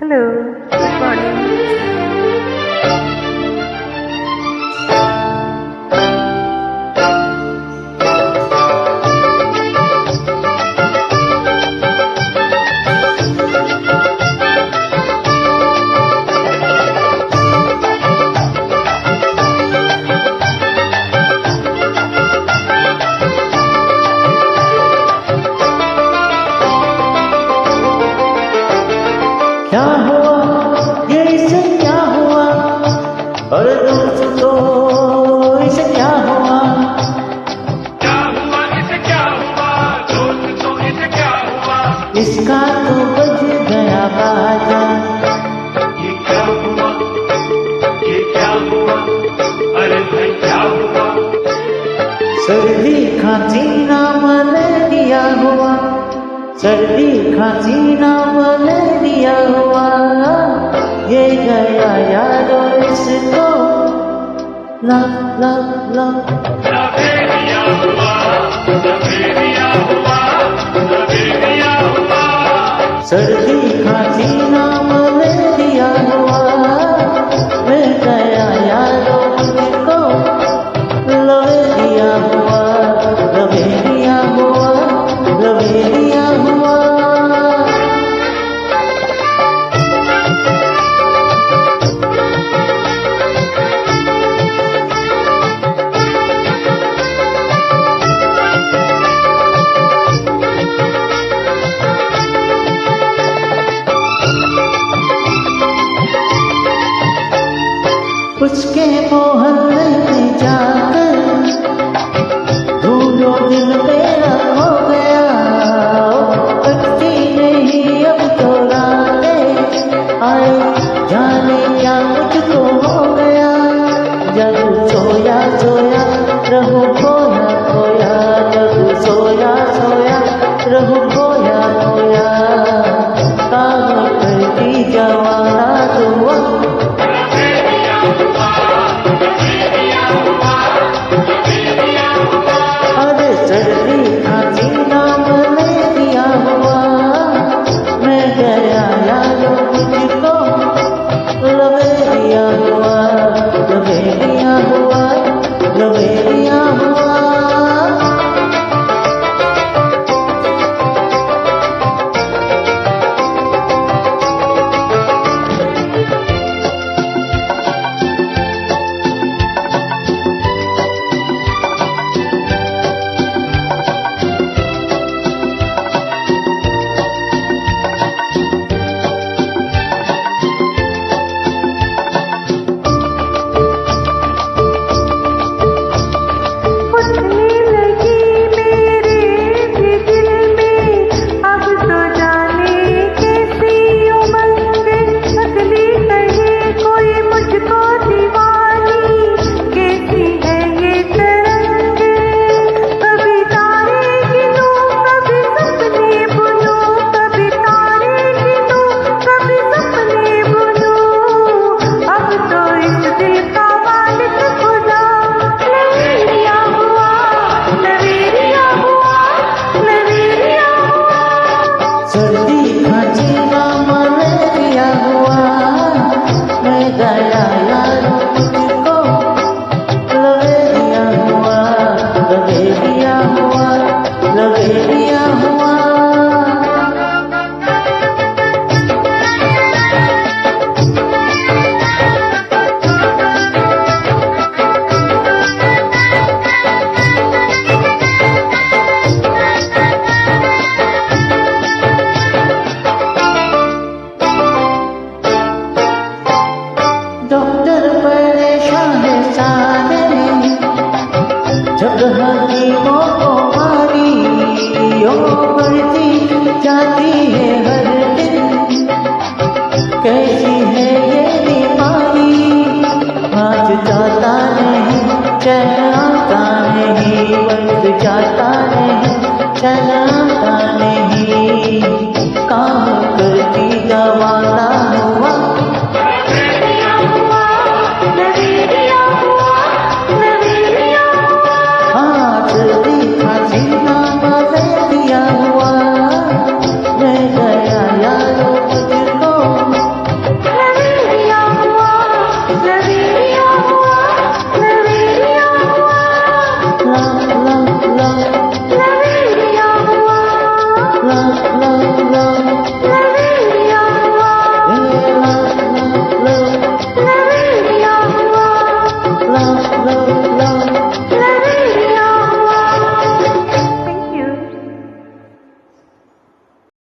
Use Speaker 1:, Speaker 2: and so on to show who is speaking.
Speaker 1: Hello, good morning.
Speaker 2: क्या हुआ ये इसे क्या हुआ और दोस्तों इसे क्या हुआ
Speaker 3: इसे क्या हुआ दोस्तों इसे क्या हुआ
Speaker 2: इसका तो बज गया बाजा
Speaker 3: ये क्या हुआ अरे भाई क्या हुआ
Speaker 2: सर्दी खांसी ना मलेरिया हुआ सर्दी खांसी ना मलेरिया हुआ ये गया यारो इसको लव लव लव
Speaker 3: लवेरिया हुआ
Speaker 2: सर्दी खांसी ना मलेरिया हुआ मैं गया यारो इसको लवेरिया हुआ लवेरिया हुआ लवेरिया हुआ उसके मोहल्ले में जाकर ढूंढो दिल मेरा हो गया कटती नहीं अब तो रातें आए जाने क्या मुझको हो गया जब सोया सोया रहूं खोया खोया जब सोया सोया रहूं खोया खोया काम करती जवाना दुआ अरे सर्दी खांसी ना मलेरिया हुआ मैं गया यारो मुझको लवेरिया हुआ लवेरिया हुआ लवेरिया हुआ सर्दी खांसी ना मलेरिया हुआ मैं गया यारो मुझको लवेरिया हुआ लवेरिया हुआ लवेरिया हुआ डॉक्टर परेशान है सारे जब हकीमों को बीमारियों बढ़ती जाती है हर दिन कैसी है ये बीमारी आज जाता नहीं चैन आता नहीं वक्त जाता नहीं चैन आता नहीं काम करती दवा